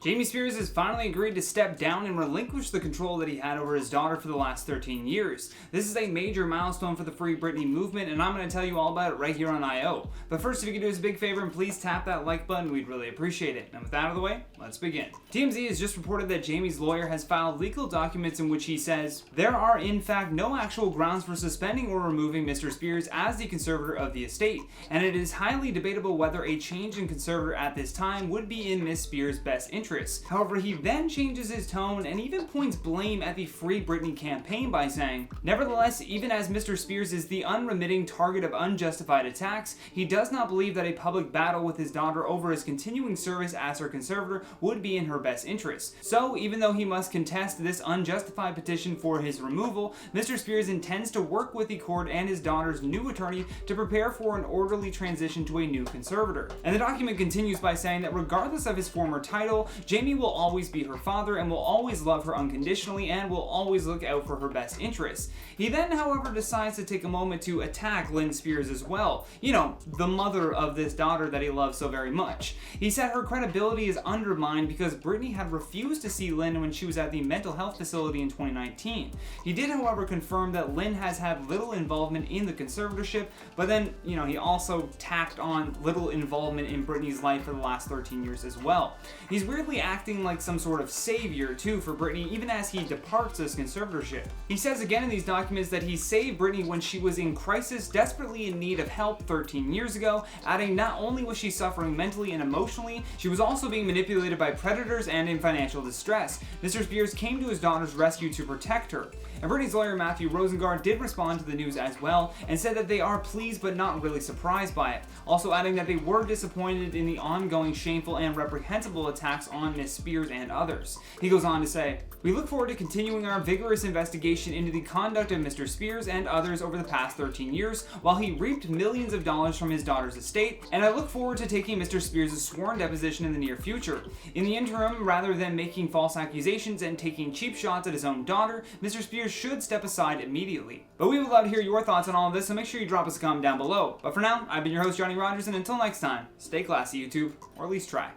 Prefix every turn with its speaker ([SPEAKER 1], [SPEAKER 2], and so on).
[SPEAKER 1] Jamie Spears has finally agreed to step down and relinquish the control that he had over his daughter for the last 13 years. This is a major milestone for the Free Britney movement, and I'm going to tell you all about it right here on I.O. But first, if you could do us a big favor and please tap that like button, we'd really appreciate it. And with that out of the way, let's begin. TMZ has just reported that Jamie's lawyer has filed legal documents in which he says, there are in fact no actual grounds for suspending or removing Mr. Spears as the conservator of the estate, and it is highly debatable whether a change in conservator at this time would be in Ms. Spears' best interest. However, he then changes his tone and even points blame at the Free Britney campaign by saying, nevertheless, even as Mr. Spears is the unremitting target of unjustified attacks, he does not believe that a public battle with his daughter over his continuing service as her conservator would be in her best interest. So, even though he must contest this unjustified petition for his removal, Mr. Spears intends to work with the court and his daughter's new attorney to prepare for an orderly transition to a new conservator. And the document continues by saying that regardless of his former title, Jamie will always be her father and will always love her unconditionally and will always look out for her best interests. He then, however, decides to take a moment to attack Lynn Spears as well. You know, the mother of this daughter that he loves so very much. He said her credibility is undermined because Britney had refused to see Lynn when she was at the mental health facility in 2019. He did, however, confirm that Lynn has had little involvement in the conservatorship, but then, he also tacked on little involvement in Britney's life for the last 13 years as well. He's weirdly acting like some sort of savior too for Britney even as he departs this conservatorship. He says again in these documents that he saved Britney when she was in crisis, desperately in need of help 13 years ago, adding not only was she suffering mentally and emotionally, she was also being manipulated by predators and in financial distress. Mr. Spears came to his daughter's rescue to protect her. And Britney's lawyer Matthew Rosengard did respond to the news as well and said that they are pleased but not really surprised by it, also adding that they were disappointed in the ongoing shameful and reprehensible attacks on Ms. Spears and others. He goes on to say, we look forward to continuing our vigorous investigation into the conduct of Mr. Spears and others over the past 13 years while he reaped millions of dollars from his daughter's estate, and I look forward to taking Mr. Spears' sworn deposition in the near future. In the interim, rather than making false accusations and taking cheap shots at his own daughter, Mr. Spears should step aside immediately. But we would love to hear your thoughts on all of this, so make sure you drop us a comment down below. But for now, I've been your host, Johnny Rogers, and until next time, stay classy, YouTube, or at least try.